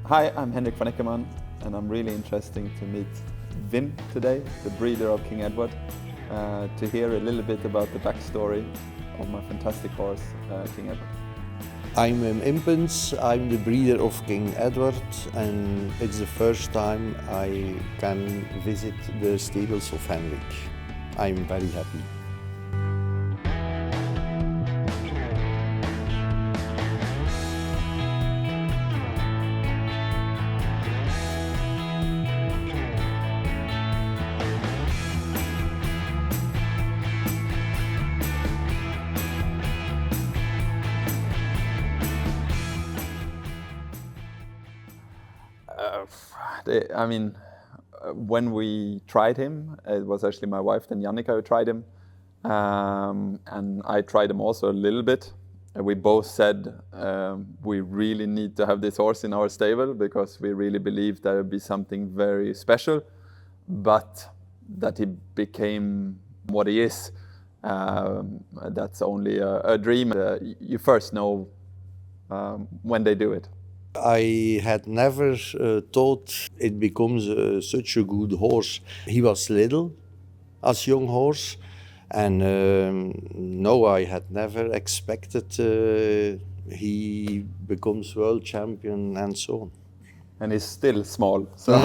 Hi, I'm Henrik von Eckermann, and I'm really interested to meet Wim today, the breeder of King Edward, to hear a little bit about the backstory of my fantastic horse, King Edward. I'm Wim Impens, I'm the breeder of King Edward, and it's the first time I can visit the stables of Henrik. I'm very happy. When we tried him, it was actually my wife and Jannica who tried him, and I tried him also a little bit. We both said we really need to have this horse in our stable because we really believe there would be something very special, but that he became what he is, that's only a dream. You first know when they do it. I had never thought it becomes such a good horse. He was little as young horse, and no, I had never expected he becomes world champion and so on. And he's still small. So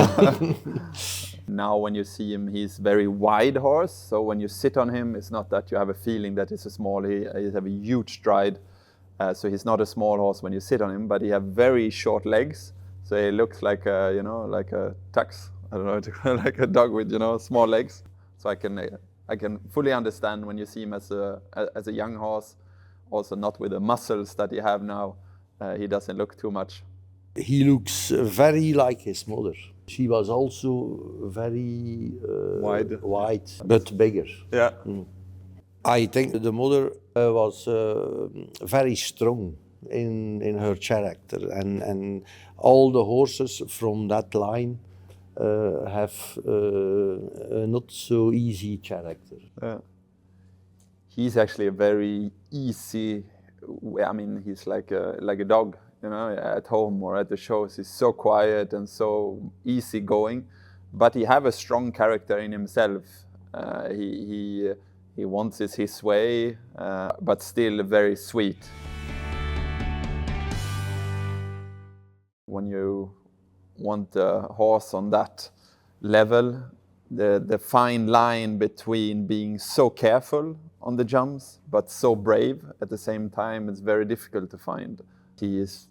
now when you see him, he's very wide horse. So when you sit on him, it's not that you have a feeling that it's a small. He has a huge stride. So he's not a small horse when you sit on him, but he has very short legs. So he looks like a, like a tux. I don't know, like a dog with, small legs. So I can fully understand when you see him as a young horse, also not with the muscles that he have now. He doesn't look too much. He looks very like his mother. She was also very wide, but bigger. Yeah. I think the mother was very strong in her character, and all the horses from that line have a not so easy character. He's actually a very easy. He's like a dog, at home or at the shows. He's so quiet and so easygoing, but he have a strong character in himself. He wants it his way, but still very sweet. When you want a horse on that level, the fine line between being so careful on the jumps, but so brave at the same time, is very difficult to find. He is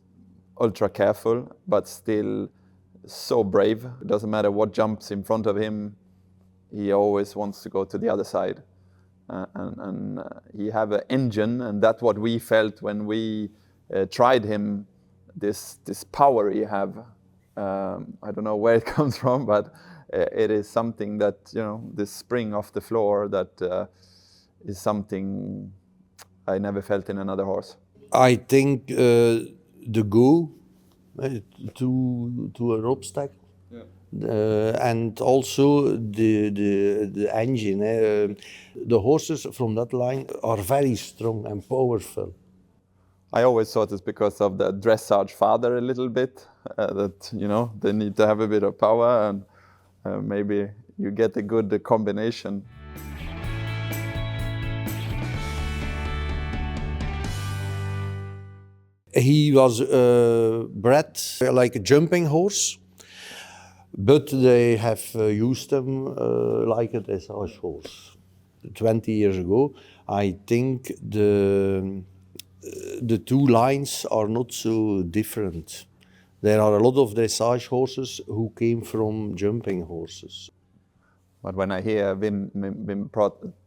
ultra careful, but still so brave. It doesn't matter what jumps in front of him, he always wants to go to the other side. And he have an engine, and that's what we felt when we tried him. This power he have. I don't know where it comes from, but it is something that this spring off the floor that is something I never felt in another horse. I think the go to an obstacle. And also the engine. The horses from that line are very strong and powerful. I always thought it's because of the dressage father a little bit, that they need to have a bit of power, and maybe you get a good combination. He was bred like a jumping horse, but they have used him like a dressage horse. 20 years ago, I think the two lines are not so different. There are a lot of dressage horses who came from jumping horses. But when I hear Wim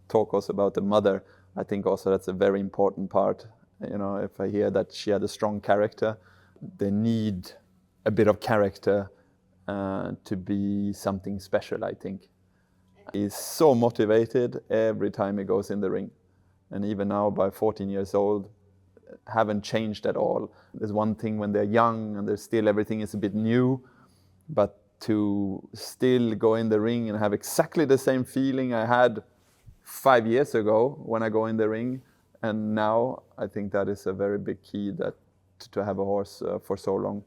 talk also about the mother, I think also that's a very important part. If I hear that she had a strong character, they need a bit of character to be something special, I think. He's so motivated every time he goes in the ring. And even now, by 14 years old, haven't changed at all. There's one thing when they're young and everything is a bit new, but to still go in the ring and have exactly the same feeling I had 5 years ago when I go in the ring, and now I think that is a very big key to have a horse for so long.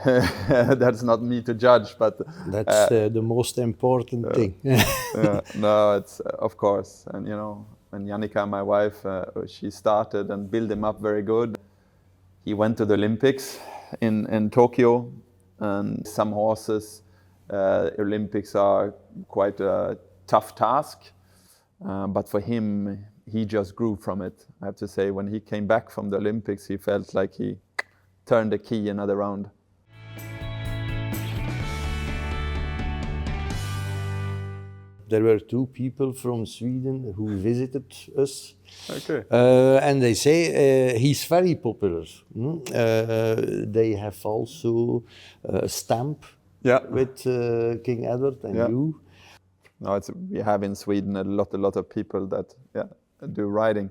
That's not me to judge, but That's the most important thing. no, it's of course, and you know, when Jannica, my wife, she started and built him up very good. He went to the Olympics in Tokyo, and some horses, Olympics are quite a tough task, but for him, he just grew from it. I have to say, when he came back from the Olympics, he felt like he turned the key another round. There were 2 people from Sweden who visited us. Okay. And they say he's very popular. They have also a stamp with King Edward and you. No, we have in Sweden a lot of people that do riding,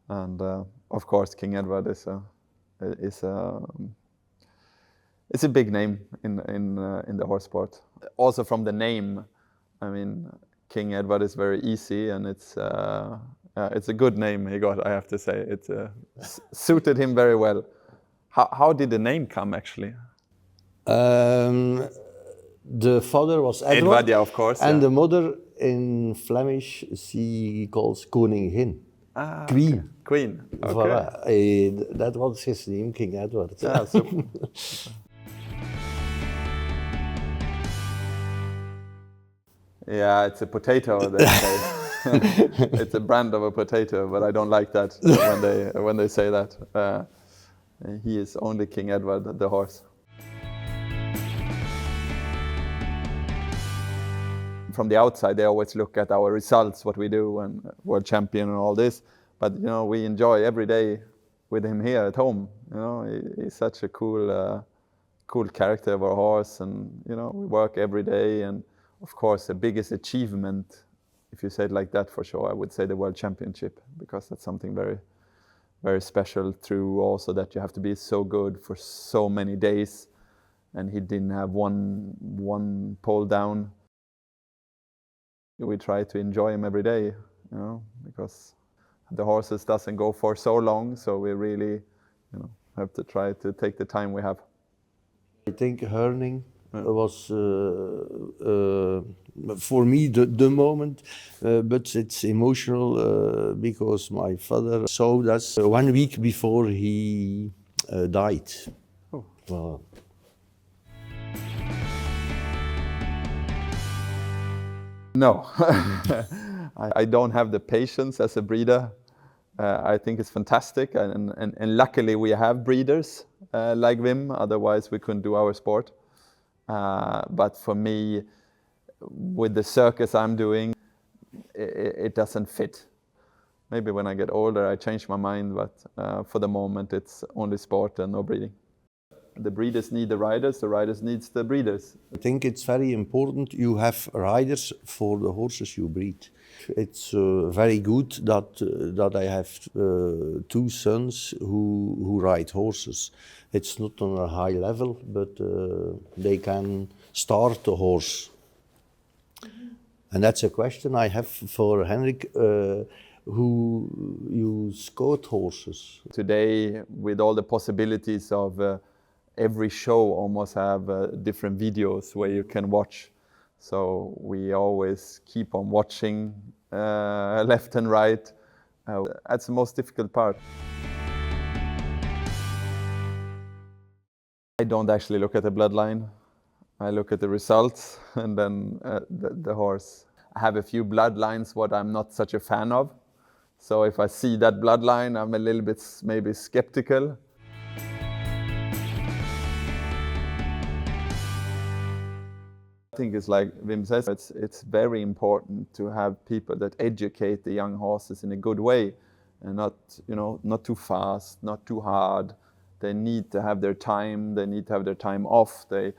and of course King Edward is a big name in the horse sport. Also from the name, I mean, King Edward is very easy, and it's a good name he got. I have to say, it suited him very well. How did the name come actually? The father was Edward, yeah, of course, and the mother in Flemish she calls koningin, queen. Okay. Queen. Okay. Voilà. That was his name, King Edward. Yeah, super. Yeah, it's a potato. They say. It's a brand of a potato, but I don't like that when they say that. He is only King Edward, the horse. From the outside, they always look at our results, what we do, and world champion and all this. But you know, we enjoy every day with him here at home. You know, he's such a cool character of a horse, and you know, we work every day. And of course, the biggest achievement, if you say it like that, for sure, I would say the World Championship, because that's something very, very special. Through also that you have to be so good for so many days, and he didn't have one pole down. We try to enjoy him every day, you know, because the horses doesn't go for so long, so we really, you know, have to try to take the time we have. I think Herning was for me the moment, but it's emotional because my father saw us 1 week before he died. Oh. Well, no, I don't have the patience as a breeder. I think it's fantastic, and luckily we have breeders like Wim, otherwise we couldn't do our sport. But for me, with the circus I'm doing, it doesn't fit. Maybe when I get older I change my mind, but for the moment it's only sport and no breeding. The breeders need the riders needs the breeders. I think it's very important you have riders for the horses you breed. It's very good that I have 2 sons who ride horses. It's not on a high level, but they can start a horse. And that's a question I have for Henrik, who you scout horses. Today, with all the possibilities of every show almost have different videos where you can watch. So we always keep on watching left and right. That's the most difficult part. I don't actually look at the bloodline. I look at the results and then the horse. I have a few bloodlines what I'm not such a fan of. So if I see that bloodline, I'm a little bit maybe skeptical. I think it's like Wim says, it's very important to have people that educate the young horses in a good way, and not, you know, not too fast, not too hard. They need to have their time. They need to have their time off. They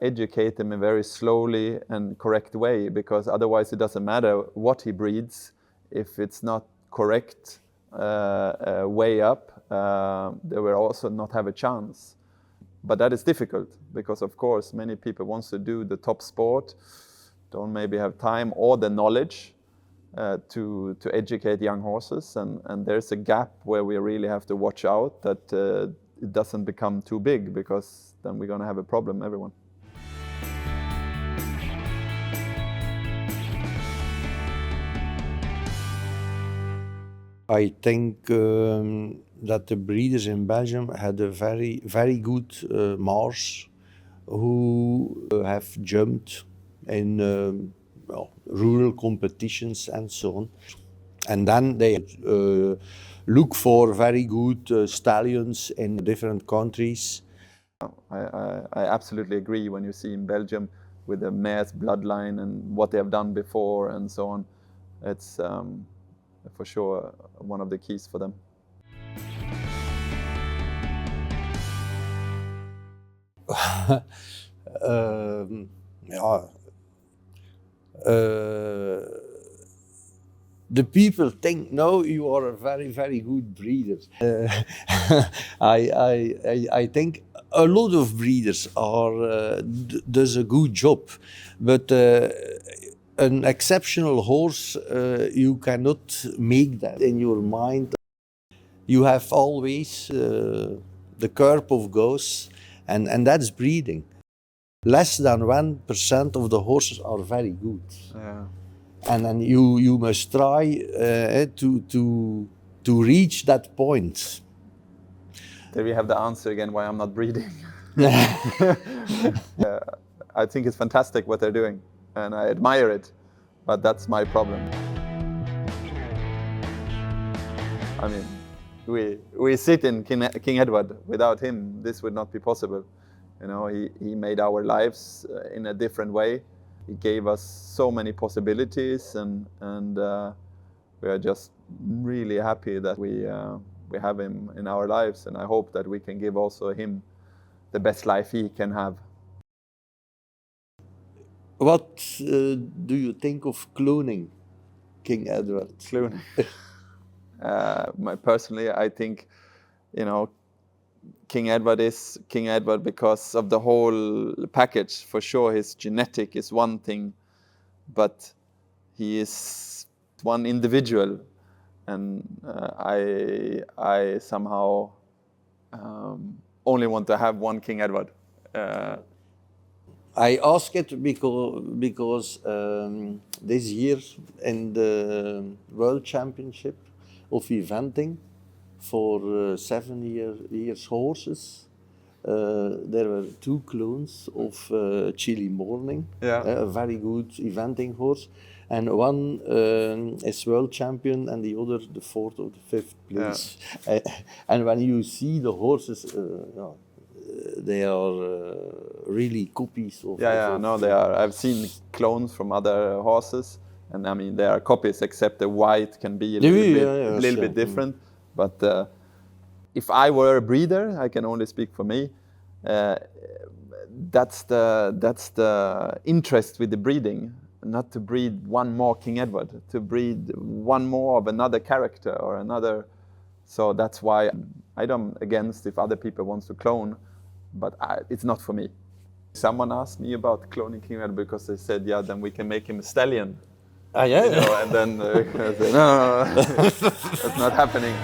educate them in a very slowly and correct way, because otherwise it doesn't matter what he breeds. If it's not correct way up, they will also not have a chance. But that is difficult, because of course many people want to do the top sport, don't maybe have time or the knowledge to educate young horses, and there's a gap where we really have to watch out that it doesn't become too big, because then we're gonna have a problem, everyone. I think that the breeders in Belgium had a very good mares who have jumped in rural competitions and so on. And then they look for very good stallions in different countries. I absolutely agree when you see in Belgium with the mare's bloodline and what they have done before and so on. It's for sure one of the keys for them. The people think, no, you are a very good breeder. I think a lot of breeders are does a good job, but an exceptional horse, you cannot make that in your mind. You have always the curve of goes, and that's breeding. Less than 1% of the horses are very good. Yeah. And then you must try to reach that point. There we have the answer again why I'm not breeding. I think it's fantastic what they're doing, and I admire it, but that's my problem. I mean, we sit in King Edward. Without him, this would not be possible. You know, he made our lives in a different way. He gave us so many possibilities, and we are just really happy that we have him in our lives, and I hope that we can give also him the best life he can have. What do you think of cloning King Edward? Cloning. Personally, I think, you know, King Edward is King Edward because of the whole package. For sure, his genetic is one thing, but he is one individual, and I somehow only want to have one King Edward. I ask it because this year in the World Championship of eventing for 7 years horses, there were 2 clones of Chili Morning, a very good eventing horse, and one is world champion and the other the 4th or the 5th place. Yeah. And when you see the horses, they are really copies of. No, they are. I've seen clones from other horses, and I mean they are copies, except the white can be a little bit different. But if I were a breeder, I can only speak for me. That's the interest with the breeding, not to breed one more King Edward, to breed one more of another character or another. So that's why I don't against if other people wants to clone, but it's not for me. Someone asked me about cloning King Edward because they said, yeah, then we can make him a stallion. Ah, yeah. You know, and then I said, no, that's not happening.